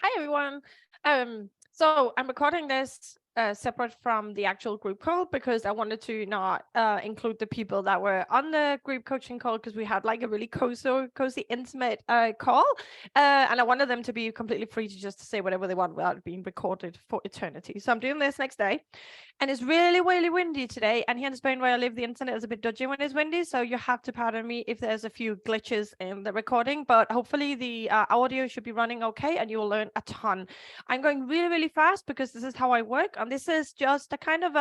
Hi everyone. So I'm recording this separate from the actual group call because I wanted to not include the people that were on the group coaching call because we had like a really cozy intimate call, and I wanted them to be completely free to just say whatever they want without being recorded for eternity. So I'm doing this next day, and it's really windy today. And here in Spain where I live, the internet is a bit dodgy when it's windy, so you have to pardon me if there's a few glitches in the recording, but hopefully the audio should be running okay and you will learn a ton. I'm going really fast because this is how I work, and this is just a kind of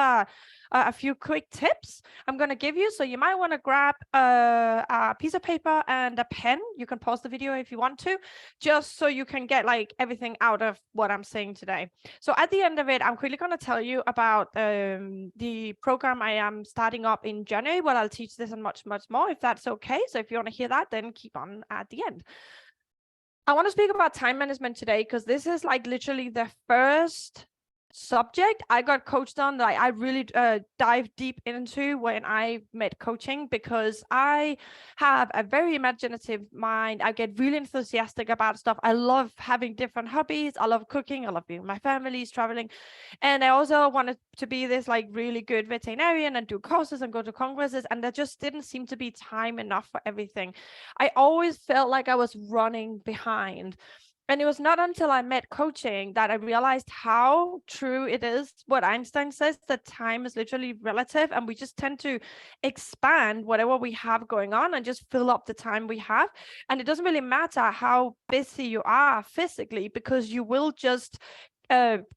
a few quick tips I'm going to give you. So you might want to grab a piece of paper and a pen. You can pause the video if you want to, just so you can get like everything out of what I'm saying today. So at the end of it, I'm quickly going to tell you about the program I am starting up in January. Well, I'll teach this and much more if that's okay. So if you want to hear that, then keep on at the end. I want to speak about time management today because this is like literally the first subject I got coached on that I really dive deep into when I met coaching, because I have a very imaginative mind. I get really enthusiastic about stuff. I love having different hobbies. I love cooking. I love being with my families, traveling. And I also wanted to be this like really good veterinarian and do courses and go to congresses. And there just didn't seem to be time enough for everything. I always felt like I was running behind. And it was not until I met coaching that I realized how true it is what Einstein says, that time is literally relative, and we just tend to expand whatever we have going on and just fill up the time we have. And it doesn't really matter how busy you are physically, because you will just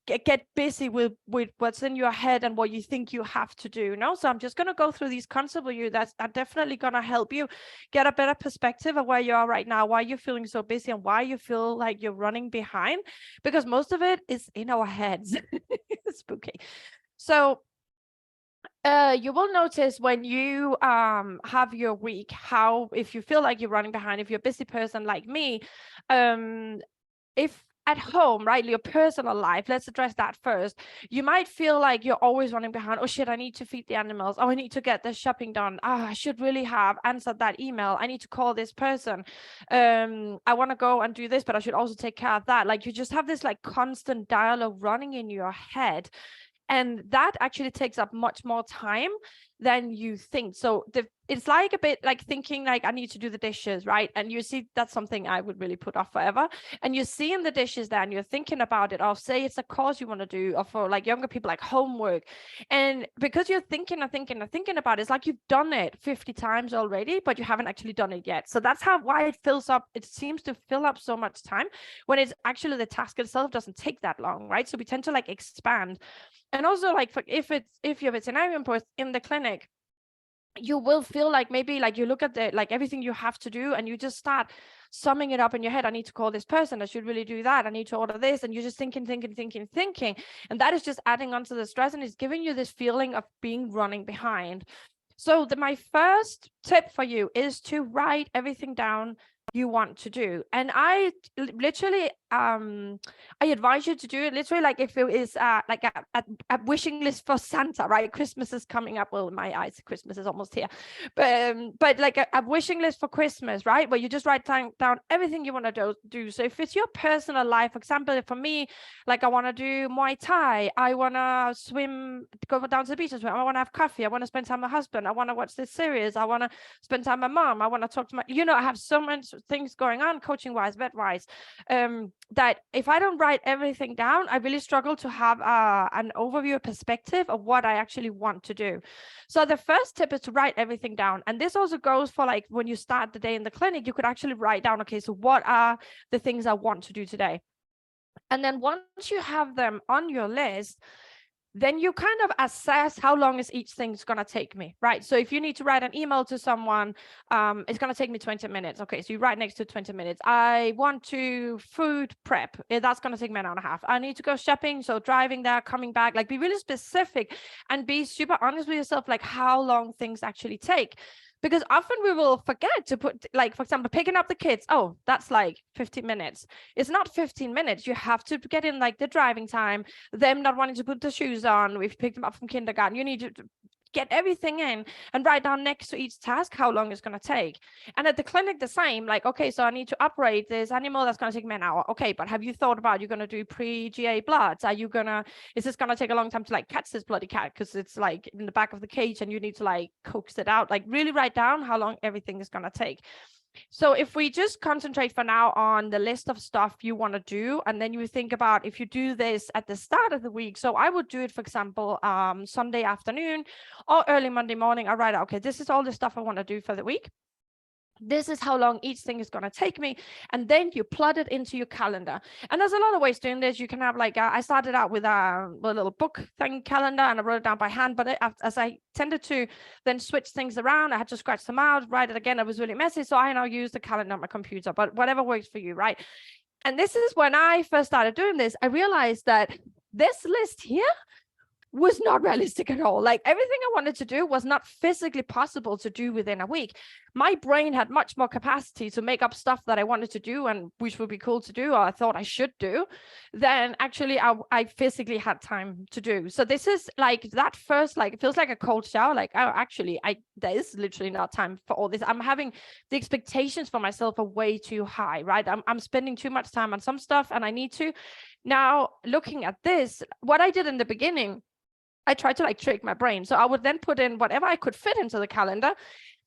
get busy with what's in your head and what you think you have to do. So I'm just going to go through these concepts with you that are definitely going to help you get a better perspective of where you are right now, why you're feeling so busy, and why you feel like you're running behind, because most of it is in our heads. Spooky. So you will notice when you have your week, how if you feel like you're running behind, if you're a busy person like me, if at home, right, your personal life, let's address that first. You might feel like you're always running behind. Oh shit, I need to feed the animals. Oh, I need to get this shopping done. I should really have answered that email. I need to call this person. I want to go and do this, but I should also take care of that. Like, you just have this like constant dialogue running in your head. And that actually takes up much more time than you think. So it's like a bit like thinking like, I need to do the dishes, right? And you see, that's something I would really put off forever. And you're seeing the dishes there and you're thinking about it, or say it's a course you want to do, or for like younger people, like homework. And because you're thinking about it, it's like you've done it 50 times already, but you haven't actually done it yet. So that's why it fills up. It seems to fill up so much time when it's actually the task itself doesn't take that long, right? So we tend to like expand. And also, like, if you're a veterinarian post in the clinic, you will feel like maybe like you look at the like everything you have to do and you just start summing it up in your head. I need to call this person. I should really do that. I need to order this. And you're just thinking. And that is just adding on to the stress, and it's giving you this feeling of being running behind. So my first tip for you is to write everything down you want to do. And I literally I advise you to do it literally like if it is like a wishing list for Santa, right? Christmas is coming up. Well, in my eyes, Christmas is almost here, but like a wishing list for Christmas, right? Where you just write down everything you want to do. So if it's your personal life, for example, for me, like I want to do Muay Thai, I want to swim, go down to the beach and swim, I want to have coffee, I want to spend time with my husband, I want to watch this series, I want to spend time with my mom, I want to talk to my, I have so many things going on, coaching wise, vet wise, that if I don't write everything down, I really struggle to have an overview perspective of what I actually want to do. So the first tip is to write everything down. And this also goes for like when you start the day in the clinic, you could actually write down, okay, so what are the things I want to do today? And then once you have them on your list, then you kind of assess how long is each thing's going to take me, right? So if you need to write an email to someone, it's going to take me 20 minutes. Okay, so you write next to 20 minutes. I want to food prep. That's going to take me an hour and a half. I need to go shopping. So driving there, coming back, like be really specific and be super honest with yourself, like how long things actually take. Because often we will forget to put, like, for example, picking up the kids. Oh, that's like 15 minutes. It's not 15 minutes. You have to get in like the driving time, them not wanting to put the shoes on. We've picked them up from kindergarten. You need to get everything in and write down next to each task how long it's going to take. And at the clinic, the same, like, okay, so I need to operate this animal, that's going to take me an hour. Okay, but have you thought about, you're going to do pre-GA bloods? Is this going to take a long time to like catch this bloody cat because it's like in the back of the cage and you need to like coax it out? Like really write down how long everything is going to take. So if we just concentrate for now on the list of stuff you want to do, and then you think about if you do this at the start of the week. So I would do it, for example, Sunday afternoon or early Monday morning. I write out, okay, this is all the stuff I want to do for the week. This is how long each thing is going to take me. And then you plot it into your calendar. And there's a lot of ways doing this. You can have like, I started out with a little book thing calendar and I wrote it down by hand. But as I tended to then switch things around, I had to scratch them out, write it again. It was really messy. So I now use the calendar on my computer, but whatever works for you, right? And this is when I first started doing this, I realized that this list here was not realistic at all. Like everything I wanted to do was not physically possible to do within a week. My brain had much more capacity to make up stuff that I wanted to do and which would be cool to do, or I thought I should do, than actually I physically had time to do. So this is like that first, like it feels like a cold shower. Like, oh, actually, there is literally not time for all this. I'm having the expectations for myself are way too high, right? I'm spending too much time on some stuff and I need to. Now, looking at this, what I did in the beginning, I tried to like trick my brain. So I would then put in whatever I could fit into the calendar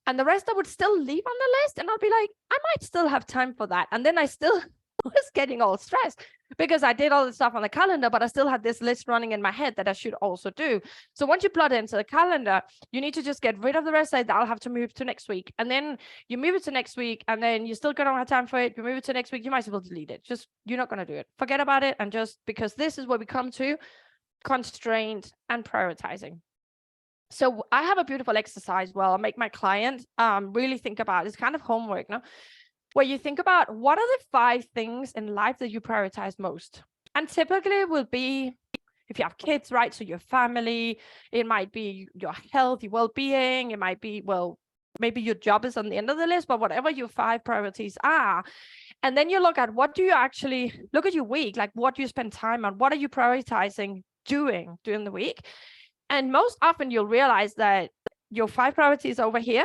and the rest I would still leave on the list. And I'll be like, I might still have time for that. And then I still was getting all stressed because I did all the stuff on the calendar, but I still had this list running in my head that I should also do. So once you plot it into the calendar, you need to just get rid of the rest. That I'll have to move to next week. And then you move it to next week and then you still don't have time for it. You move it to next week. You might as well delete it. Just, you're not going to do it. Forget about it. And just because this is what we come to. Constraint and prioritizing. So I have a beautiful exercise I make my client really think about. It's kind of homework, no? Where you think about what are the 5 things in life that you prioritize most. And typically it will be, if you have kids, right? So your family, it might be your health, your well-being, it might be, well, maybe your job is on the end of the list, but whatever your 5 priorities are. And then you look at what do you actually look at your week, like what do you spend time on? What are you prioritizing doing during the week? And most often you'll realize that your 5 priorities over here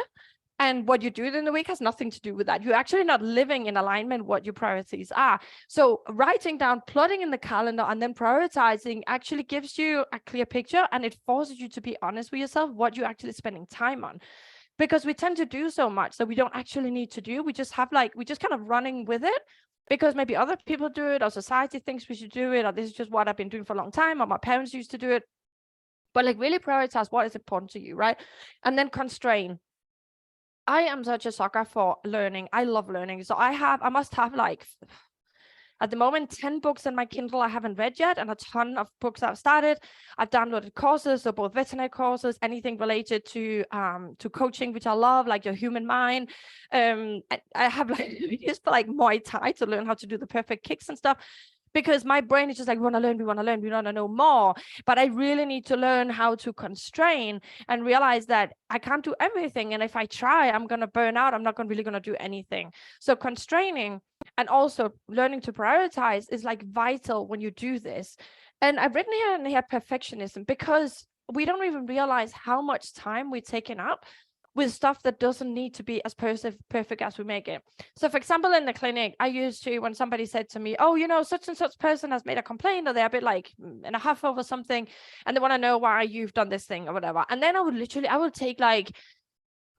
and what you do in the week has nothing to do with that. You're actually not living in alignment what your priorities are. So writing down, plotting in the calendar, and then prioritizing actually gives you a clear picture, and it forces you to be honest with yourself what you're actually spending time on. Because we tend to do so much that we don't actually need to do. We just have we just kind of running with it because maybe other people do it, or society thinks we should do it, or this is just what I've been doing for a long time, or my parents used to do it. But like really prioritize what is important to you, right? And then constrain. I am such a sucker for learning. I love learning. So I must have like, at the moment, 10 books in my Kindle I haven't read yet, and a ton of books I've started. I've downloaded courses, so both veterinary courses, anything related to coaching, which I love, like your human mind. I have like videos for like Muay Thai to learn how to do the perfect kicks and stuff. Because my brain is just like, we want to learn, we want to know more. But I really need to learn how to constrain and realize that I can't do everything. And if I try, I'm going to burn out. I'm not really going to do anything. So constraining and also learning to prioritize is like vital when you do this. And I've written here perfectionism, because we don't even realize how much time we're taking up with stuff that doesn't need to be as perfect as we make it. So for example, in the clinic, I used to, when somebody said to me, oh, you know, such and such person has made a complaint, or they're a bit like in a huff over something, and they want to know why you've done this thing or whatever. And then I would take like,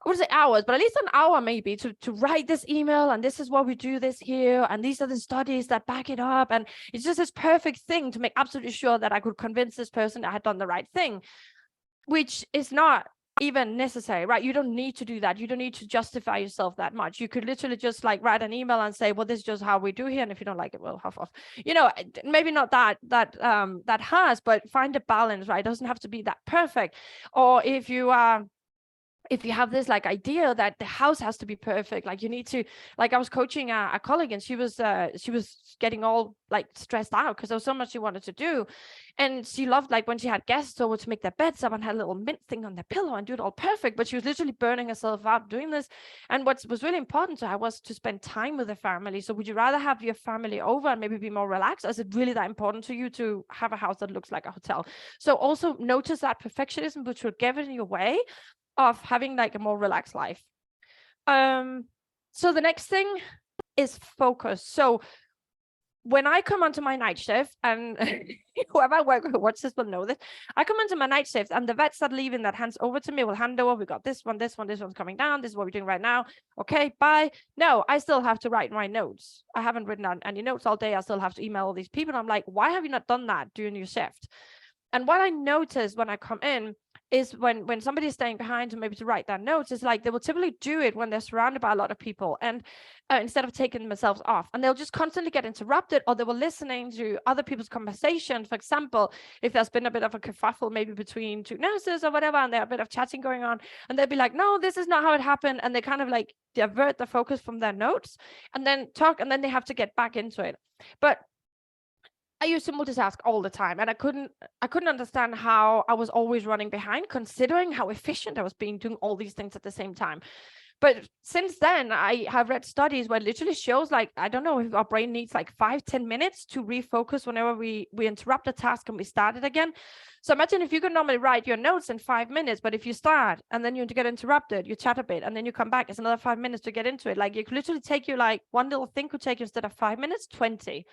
I would say hours, but at least an hour maybe to write this email, and this is what we do this here, and these are the studies that back it up. And it's just this perfect thing to make absolutely sure that I could convince this person I had done the right thing, which is not even necessary, right? You don't need to do that. You don't need to justify yourself that much. You could literally just like write an email and say, well, this is just how we do here, and if you don't like it, well, huff off. You know, maybe not that harsh, but find a balance, right? It doesn't have to be that perfect. Or if you are if you have this like idea that the house has to be perfect, like you need to, like I was coaching a colleague, and she was getting all like stressed out because there was so much she wanted to do. And she loved, like, when she had guests over, to make their beds up and had a little mint thing on their pillow and do it all perfect, but she was literally burning herself out doing this. And what was really important to her was to spend time with the family. So would you rather have your family over and maybe be more relaxed, or is it really that important to you to have a house that looks like a hotel? So also notice that perfectionism which will get in your way of having like a more relaxed life. So the next thing is focus. So when I come onto my night shift, and whoever I work with who watches this will know this, I come onto my night shift and the vets that leaving that hands over to me will hand over, we got this one's coming down, this is what we're doing right now. Okay, bye. No, I still have to write my notes. I haven't written down any notes all day. I still have to email all these people. I'm like, why have you not done that during your shift? And what I notice when I come in is when somebody's staying behind to maybe to write their notes, is like they will typically do it when they're surrounded by a lot of people, and instead of taking themselves off, and they'll just constantly get interrupted, or they were listening to other people's conversation. For example, if there's been a bit of a kerfuffle maybe between two nurses or whatever, and there's a bit of chatting going on, and they'll be like, no, this is not how it happened, and they kind of like divert the focus from their notes and then talk, and then they have to get back into it. But I used to multitask all the time, and I couldn't understand how I was always running behind, considering how efficient I was being doing all these things at the same time. But since then, I have read studies where it literally shows, like, I don't know if our brain needs like 5-10 minutes to refocus whenever we interrupt a task and we start it again. So imagine if you could normally write your notes in 5 minutes, but if you start and then you get interrupted, you chat a bit, and then you come back, it's another 5 minutes to get into it. Like, it could literally take you, like, one little thing could take you, instead of 5 minutes, 20.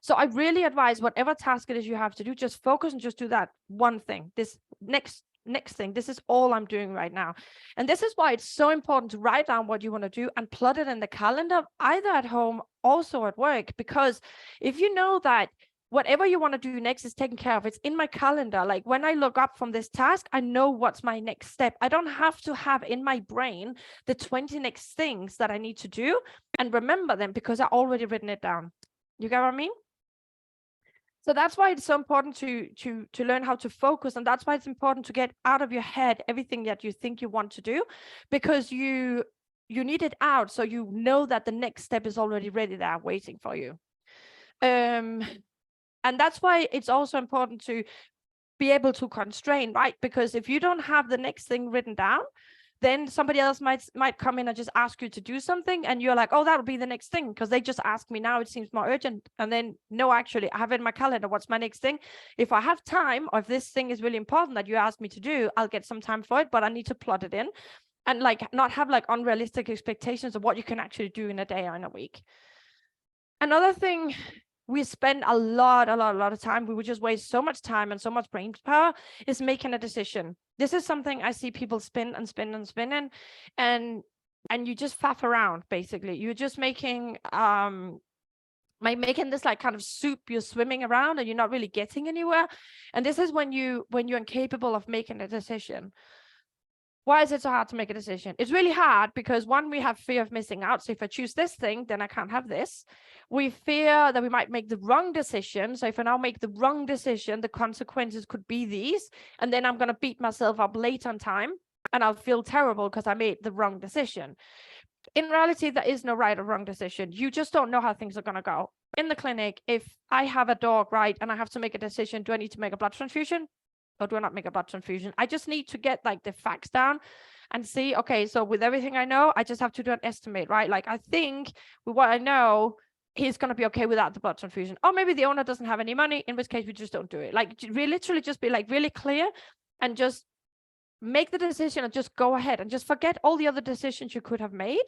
So I really advise, whatever task it is you have to do, just focus and just do that one thing. This next thing, this is all I'm doing right now. And this is why it's so important to write down what you want to do and plot it in the calendar, either at home, also at work. Because if you know that whatever you want to do next is taken care of, it's in my calendar. Like, when I look up from this task, I know what's my next step. I don't have to have in my brain the 20 next things that I need to do and remember them, because I already written it down. You get what I mean? So that's why it's so important to learn how to focus, and that's why it's important to get out of your head everything that you think you want to do, because you need it out, so you know that the next step is already ready there waiting for you. And that's why it's also important to be able to constrain, right? Because if you don't have the next thing written down, then somebody else might come in and just ask you to do something, and you're like, oh, that'll be the next thing because they just asked me now, it seems more urgent. And then, no, actually, I have it in my calendar, what's my next thing. If I have time, or if this thing is really important that you asked me to do, I'll get some time for it, but I need to plot it in, and like not have like unrealistic expectations of what you can actually do in a day or in a week. Another thing we spend a lot of time, we would just waste so much time and so much brain power, is making a decision. This is something I see people spin and spin and spin and you just faff around. Basically, you're just making this like kind of soup you're swimming around, and you're not really getting anywhere. And this is when you're incapable of making a decision. Why is it so hard to make a decision? It's really hard because, one, we have fear of missing out. So if I choose this thing, then I can't have this. We fear that we might make the wrong decision. So if I now make the wrong decision, the consequences could be these. And then I'm going to beat myself up late on time, and I'll feel terrible because I made the wrong decision. In reality, there is no right or wrong decision. You just don't know how things are going to go. In the clinic, if I have a dog, right, and I have to make a decision, do I need to make a blood transfusion? Or do I not make a blood transfusion? I just need to get like the facts down and see, okay, so with everything I know, I just have to do an estimate, right? Like, I think with what I know, he's going to be okay without the blood transfusion. Or maybe the owner doesn't have any money, in which case we just don't do it. Like, we literally just be like really clear and just make the decision and just go ahead and just forget all the other decisions you could have made,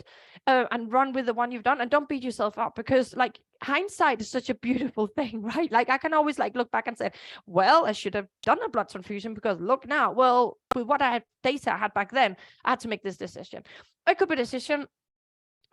and run with the one you've done, and don't beat yourself up, because like hindsight is such a beautiful thing, right? Like, I can always like look back and say, well, I should have done a blood transfusion because look now, well, with what data I had back then, I had to make this decision. It could be a decision.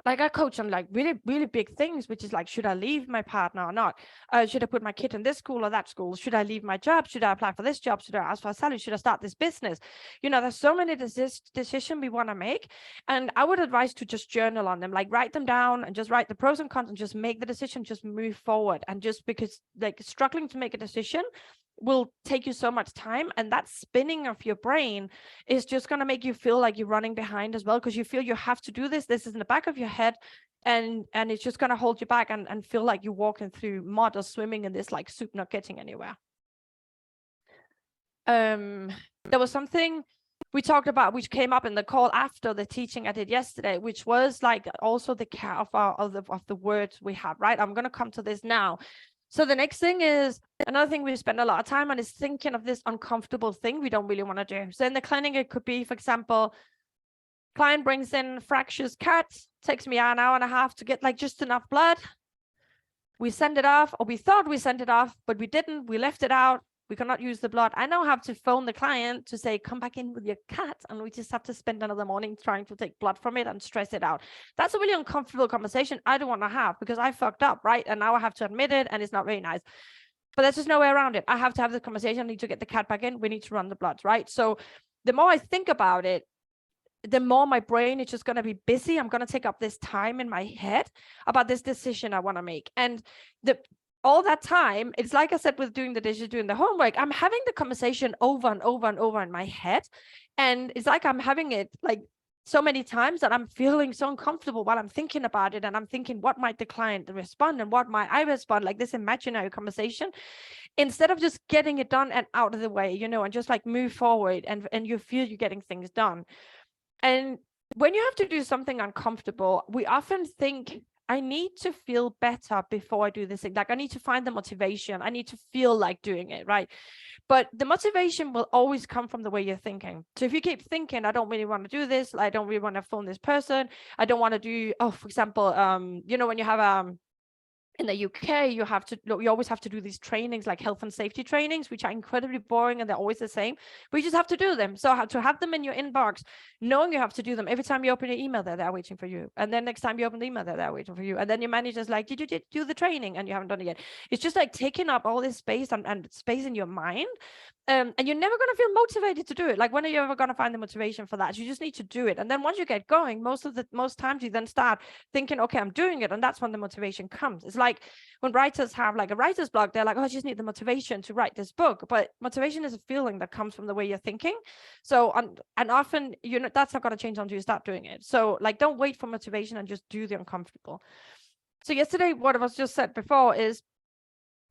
Like, I coach on like really big things, which is like, should I leave my partner or not? Should I put my kid in this school or that school? Should I leave my job? Should I apply for this job? Should I ask for a salary? Should I start this business? You know, there's so many decisions we want to make. And I would advise to just journal on them, like write them down and just write the pros and cons and just make the decision, just move forward. And just because like struggling to make a decision will take you so much time, and that spinning of your brain is just going to make you feel like you're running behind as well, because you feel you have to do this. This is in the back of your head, and it's just going to hold you back and feel like you're walking through mud or swimming in this like soup, not getting anywhere. There was something we talked about which came up in the call after the teaching I did yesterday, which was like also the care of the words we have, right? I'm going to come to this now. So the next thing is, another thing we spend a lot of time on is thinking of this uncomfortable thing we don't really want to do. So in the clinic, it could be, for example, client brings in fractious cat, takes me an hour and a half to get like just enough blood. We send it off, or we thought we sent it off, but we didn't. We left it out. We cannot use the blood. I now have to phone the client to say, come back in with your cat. And we just have to spend another morning trying to take blood from it and stress it out. That's a really uncomfortable conversation I don't want to have, because I fucked up, right? And now I have to admit it, and it's not very nice. But there's just no way around it. I have to have the conversation. I need to get the cat back in. We need to run the bloods, right? So the more I think about it, the more my brain is just going to be busy. I'm going to take up this time in my head about this decision I want to make. And all that time, it's like I said with doing the dishes, doing the homework, I'm having the conversation over and over and over in my head. And it's like I'm having it like so many times that I'm feeling so uncomfortable while I'm thinking about it. And I'm thinking, what might the client respond and what might I respond? Like this imaginary conversation, instead of just getting it done and out of the way, you know, and just like move forward and you feel you're getting things done. And when you have to do something uncomfortable, we often think, I need to feel better before I do this thing. Like I need to find the motivation. I need to feel like doing it, right? But the motivation will always come from the way you're thinking. So if you keep thinking, I don't really want to do this, I don't really want to phone this person, I don't want to do, for example, you know, when you have in the UK, you always have to do these trainings, like health and safety trainings, which are incredibly boring and they're always the same, but you just have to do them. So to have them in your inbox, knowing you have to do them, every time you open your email, they're there waiting for you. And then next time you open the email, they're there waiting for you. And then your manager's like, did you do the training? And you haven't done it yet. It's just like taking up all this space and space in your mind. And you're never going to feel motivated to do it. Like, when are you ever going to find the motivation for that? You just need to do it. And then once you get going, most times you then start thinking, okay, I'm doing it. And that's when the motivation comes. It's like when writers have like a writer's block, they're like, oh, I just need the motivation to write this book. But motivation is a feeling that comes from the way you're thinking. So, and often, you know, that's not going to change until you start doing it. So like, don't wait for motivation and just do the uncomfortable. So yesterday, what was just said before is,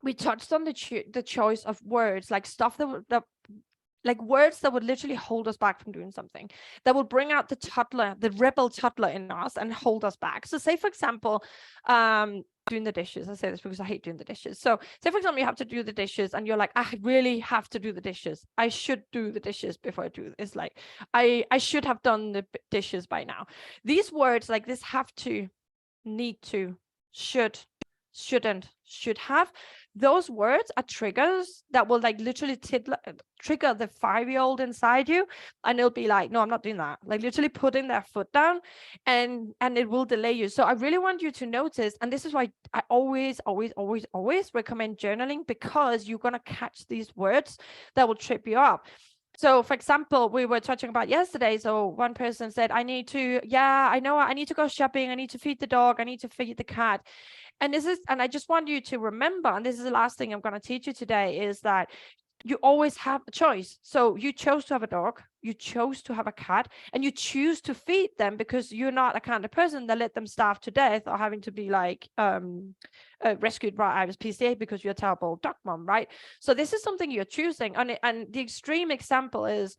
we touched on the choice of words, like stuff that like words that would literally hold us back from doing something, that will bring out the toddler, the rebel toddler in us and hold us back. So say, for example, doing the dishes. I say this because I hate doing the dishes. So say, for example, you have to do the dishes and you're like, I really have to do the dishes. I should do the dishes before I do this. Like I should have done the dishes by now. These words like this, have to, need to, should, shouldn't, should have, those words are triggers that will like literally trigger the 5-year-old inside you, and it'll be like, no, I'm not doing that, like literally putting their foot down, and it will delay you. So I really want you to notice, and this is why I always recommend journaling, because you're going to catch these words that will trip you up. So for example, we were touching about yesterday. So one person said, I need to go shopping, I need to feed the dog, I need to feed the cat. And I just want you to remember, and this is the last thing I'm going to teach you today, is that you always have a choice. So you chose to have a dog, you chose to have a cat, and you choose to feed them, because you're not a kind of person that let them starve to death or having to be like rescued by PCA because you're a terrible dog mom, right? So this is something you're choosing. And the extreme example is,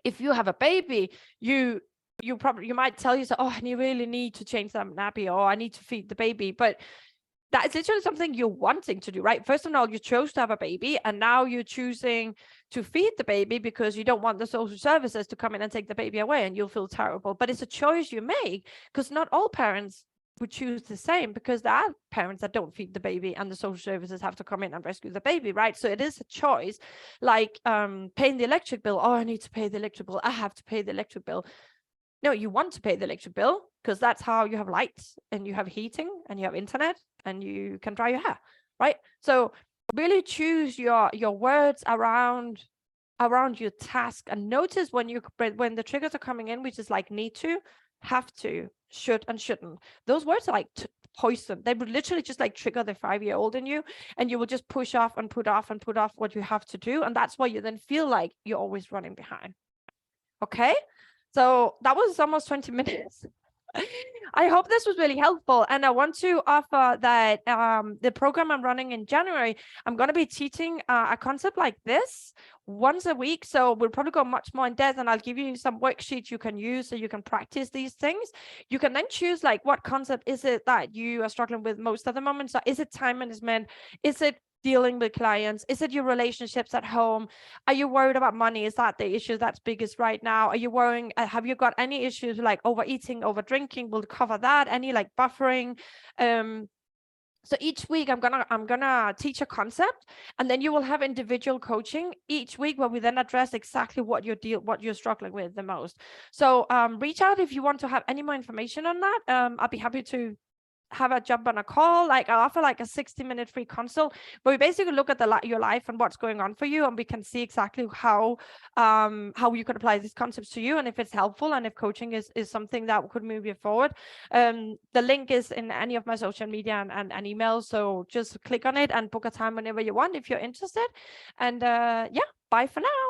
if you have a baby, you might tell yourself, oh, I really need to change that nappy, or I need to feed the baby. But that is literally something you're wanting to do, right? First of all, you chose to have a baby, and now you're choosing to feed the baby because you don't want the social services to come in and take the baby away, and you'll feel terrible. But it's a choice you make, because not all parents would choose the same, because there are parents that don't feed the baby and the social services have to come in and rescue the baby, right? So it is a choice. Like paying the electric bill. Oh, I need to pay the electric bill, I have to pay the electric bill. No, you want to pay the electric bill because that's how you have lights and you have heating and you have internet and you can dry your hair, right? So really choose your words around your task, and notice when the triggers are coming in, which is like need to, have to, should, and shouldn't. Those words are like poison. They would literally just like trigger the 5-year-old in you, and you will just push off and put off and put off what you have to do. And that's why you then feel like you're always running behind. Okay. So that was almost 20 minutes. I hope this was really helpful. And I want to offer that the program I'm running in January, I'm going to be teaching a concept like this once a week. So we'll probably go much more in depth, and I'll give you some worksheets you can use so you can practice these things. You can then choose like what concept is it that you are struggling with most at the moment. So is it time management? Is it dealing with clients? Is it your relationships at home? Are you worried about money? Is that the issue that's biggest right now? Are you worrying? Have you got any issues like overeating, over drinking? We'll cover that. Any like buffering. So each week I'm gonna teach a concept, and then you will have individual coaching each week where we then address exactly what you're struggling with the most. So reach out if you want to have any more information on that. I'll be happy to have a jump on a call. Like I offer like a 60-minute free consult where we basically look at your life and what's going on for you, and we can see exactly how you could apply these concepts to you, and if it's helpful, and if coaching is something that could move you forward. The link is in any of my social media and emails, so just click on it and book a time whenever you want if you're interested. And yeah, bye for now.